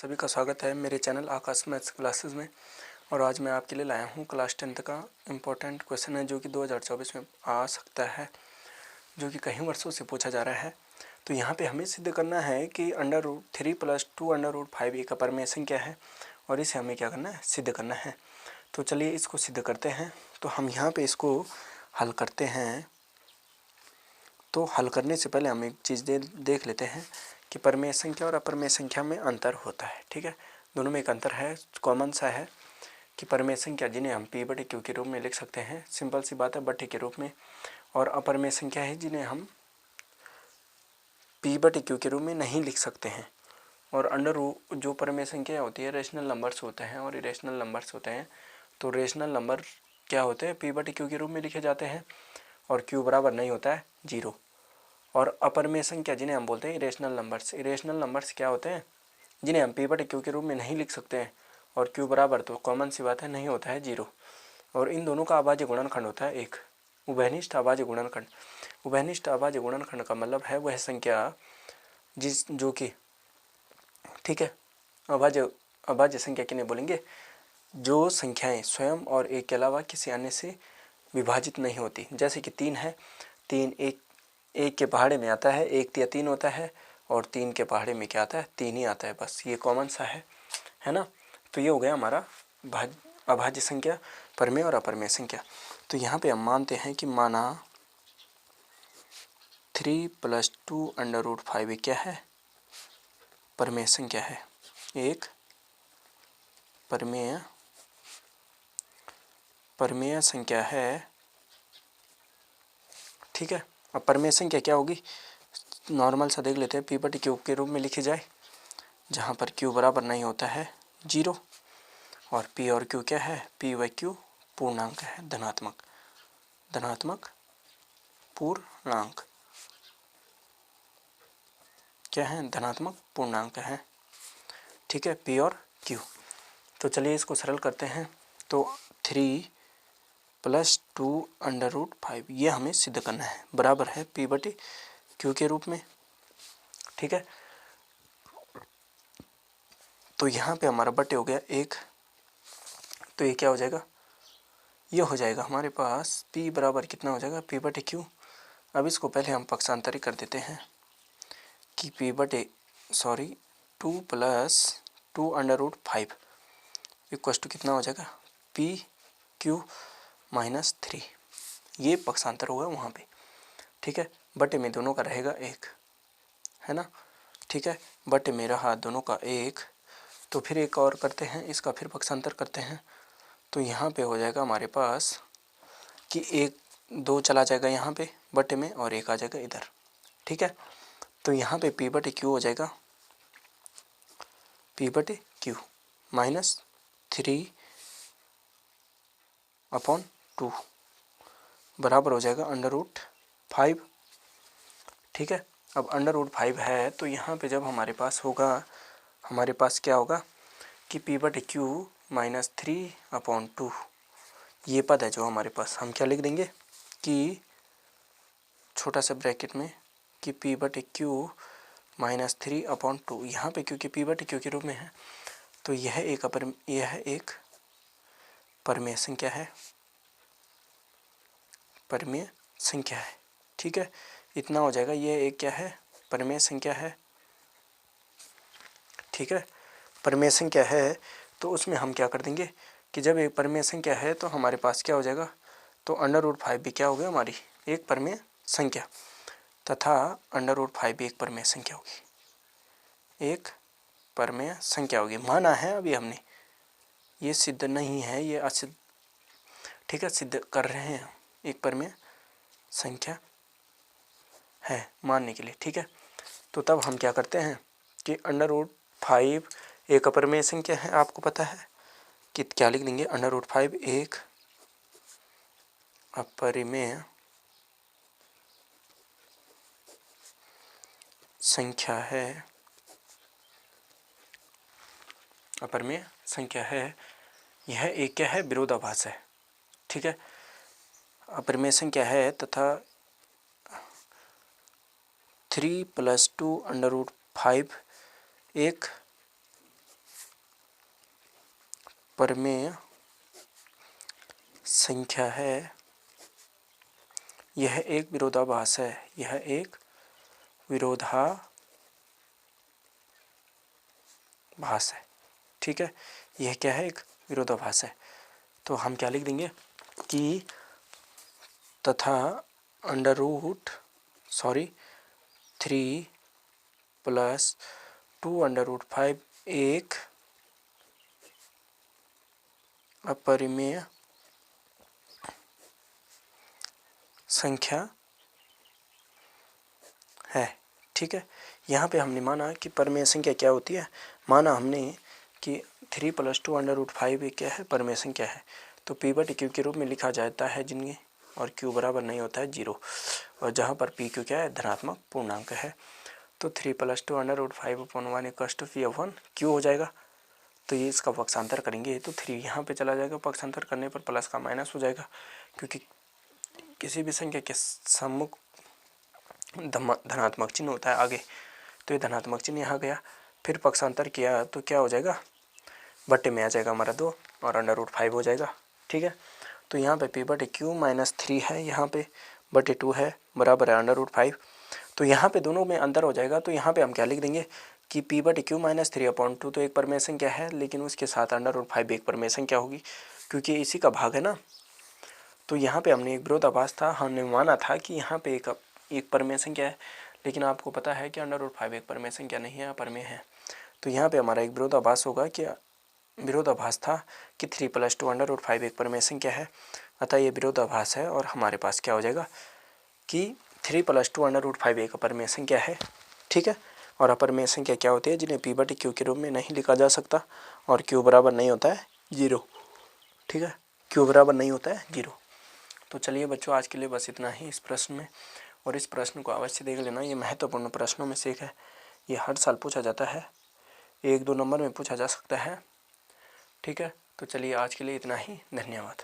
सभी का स्वागत है मेरे चैनल आकाश मैथ्स क्लासेस में। और आज मैं आपके लिए लाया हूँ क्लास 10th का इम्पोर्टेंट क्वेश्चन है जो कि 2024 में आ सकता है, जो कि कई वर्षों से पूछा जा रहा है। तो यहाँ पे हमें सिद्ध करना है कि √3 + 2 √5 एक अपरिमेय संख्या है और इसे हमें क्या करना है, सिद्ध करना है। तो चलिए इसको सिद्ध करते हैं। तो हम यहाँ पर इसको हल करते हैं। तो हल करने से पहले हम एक चीज़ देख लेते हैं कि परिमेय संख्या और अपरिमेय संख्या में अंतर होता है। ठीक है, दोनों में एक अंतर है, कॉमन सा है कि परिमेय संख्या जिन्हें हम P/Q के रूप में लिख सकते हैं, सिंपल सी बात है, बट्टे के रूप में, और अपरिमेय संख्या है जिन्हें हम P/Q के रूप में नहीं लिख सकते हैं। और जो परिमेय संख्या होती है रेशनल नंबर्स होते हैं और इरेशनल नंबर्स होते हैं। तो रेशनल नंबर क्या होते हैं, P/Q के रूप में लिखे जाते हैं और Q बराबर नहीं होता है 0। और अपरिमेय संख्या जिन्हें हम बोलते हैं इरेशनल नंबर्स। इरेशनल नंबर्स क्या होते हैं, जिन्हें हम P/Q के रूप में नहीं लिख सकते हैं और Q बराबर तो कॉमन सी बात है नहीं होता है 0। और इन दोनों का अभाज्य गुणनखंड होता है 1, उभयनिष्ठ अभाज्य गुणनखंड। उभयनिष्ठ अभाज्य गुणनखंड का मतलब है वह संख्या जो कि, ठीक है, अभाज्य संख्या किन्हें बोलेंगे, जो संख्याएं स्वयं और एक के अलावा किसी अन्य से विभाजित नहीं होती। जैसे कि 3 है, 3 एक के पहाड़े में आता है, 1 या 3 होता है, और 3 के पहाड़े में क्या आता है, 3 ही आता है, बस ये कॉमन सा है ना। तो ये हो गया हमारा अभाज्य संख्या, परिमेय और अपरिमेय संख्या। तो यहाँ पे हम मानते हैं कि माना 3 + 2 √5 क्या है, परिमेय संख्या है, एक परिमेय संख्या है। ठीक है, अब परिमेय संख्या क्या होगी, नॉर्मल सा देख लेते हैं, P/Q के रूप में लिखी जाए, जहाँ पर Q बराबर नहीं होता है 0। और P और Q क्या है, P/Q पूर्णांक है, धनात्मक पूर्णांक क्या है, धनात्मक पूर्णांक है। ठीक है, P और Q। तो चलिए इसको सरल करते हैं। तो 3 + 2 √5 ये हमें सिद्ध करना है, बराबर है P/Q के रूप में। ठीक है, तो यहाँ पे हमारा बटे हो गया 1। तो ये क्या हो जाएगा, ये हो जाएगा हमारे पास P बराबर कितना हो जाएगा, P/Q। अब इसको पहले हम पक्षांतरित कर देते हैं कि 2 + 2 √5 इक्वस टू कितना हो जाएगा, PQ - 3। ये पक्षांतर होगा वहाँ पे। ठीक है, बटे में दोनों का रहेगा 1, है ना। ठीक है, बटे में रहा दोनों का 1। तो फिर एक और करते हैं, इसका फिर पक्षांतर करते हैं। तो यहाँ पे हो जाएगा हमारे पास कि 2 चला जाएगा यहाँ पे बटे में और 1 आ जाएगा इधर। ठीक है, तो यहाँ पे P/Q हो जाएगा P/Q -3/2 बराबर हो जाएगा √5। ठीक है, अब √5 है तो यहाँ पे जब हमारे पास होगा, हमारे पास क्या होगा कि P/Q -3/2 ये पद है जो हमारे पास, हम क्या लिख देंगे कि छोटा सा ब्रैकेट में कि P/Q -3/2। यहाँ पे क्योंकि P/Q के रूप में है तो यह एक परिमेय संख्या है, परिमेय संख्या है। ठीक है, इतना हो जाएगा, ये एक क्या है, परिमेय संख्या है। ठीक है, परिमेय संख्या है तो उसमें हम क्या कर देंगे कि जब एक परिमेय संख्या है तो हमारे पास क्या हो जाएगा, तो √5 भी क्या हो गया, हमारी एक परिमेय संख्या, तथा √5 भी एक परिमेय संख्या होगी, एक परिमेय संख्या होगी। माना है अभी हमने, ये सिद्ध नहीं है, ये असिद्ध। ठीक है, सिद्ध कर रहे हैं, एक परिमेय संख्या है मानने के लिए। ठीक है, तो तब हम क्या करते हैं कि √5 एक अपरिमेय संख्या है, आपको पता है कि क्या लिख देंगे, √5 एक अपरिमेय संख्या है, अपरिमेय संख्या है। यह एक क्या है, विरोधाभास है। ठीक है, अपरिमेय संख्या है तथा 3 + 2 √5 एक परिमेय संख्या है, यह एक विरोधाभास है, यह एक विरोधाभास है। ठीक है, यह क्या है, एक विरोधाभास है। तो हम क्या लिख देंगे कि तथा अंडर रूट 3 + 2√5 एक अपरिमेय संख्या है। ठीक है, यहाँ पे हमने माना कि परिमेय संख्या क्या होती है, माना हमने कि 3 + 2√5 एक क्या है, परिमेय संख्या है। तो P/Q के रूप में लिखा जाता है जिनके और Q बराबर नहीं होता है 0, और जहाँ पर PQ क्या है, धनात्मक पूर्णांक है। तो 3 + 2√5/1 = P/Q हो जाएगा। तो ये इसका पक्षांतर करेंगे तो 3 यहाँ पे चला जाएगा, पक्षांतर करने पर प्लस का माइनस हो जाएगा, क्योंकि किसी भी संख्या के सम्मुख धनात्मक चिन्ह होता है आगे, तो ये धनात्मक चिन्ह यहाँ गया। फिर पक्षांतर किया तो क्या हो जाएगा, बट्टे में आ जाएगा हमारा 2 और √5 हो जाएगा। ठीक है, तो यहाँ पे P/Q -3 है, यहाँ पे बटे 2 है, बराबर है √5। तो यहाँ पे दोनों में अंतर हो जाएगा। तो यहाँ पे हम क्या लिख देंगे कि P/Q -3/2 तो एक परिमेय संख्या है, लेकिन उसके साथ √5 एक परिमेय संख्या होगी, क्योंकि इसी का भाग है ना। तो यहाँ पे हमने एक विरोधाभास था, हमने माना था कि यहाँ पे एक परिमेय संख्या है, लेकिन आपको पता है कि √5 एक परिमेय संख्या नहीं है, अपरिमेय है। तो यहाँ पे हमारा एक विरोधाभास होगा कि विरोधाभास था कि 3 + 2√5 एक परिमेय संख्या है, अतः ये विरोधाभास है। और हमारे पास क्या हो जाएगा कि 3 + 2√5 एक अपरिमेय संख्या है। ठीक है, और अपरिमेय संख्या क्या होती है, जिन्हें P/Q के रूप में नहीं लिखा जा सकता, और Q बराबर नहीं होता है 0। ठीक है, Q बराबर नहीं होता है 0। तो चलिए बच्चों, आज के लिए बस इतना ही इस प्रश्न में, और इस प्रश्न को अवश्य देख लेना, ये महत्वपूर्ण प्रश्नों में से एक है। ये हर साल पूछा जाता है, 1-2 नंबर में पूछा जा सकता है। ठीक है, तो चलिए आज के लिए इतना ही, धन्यवाद।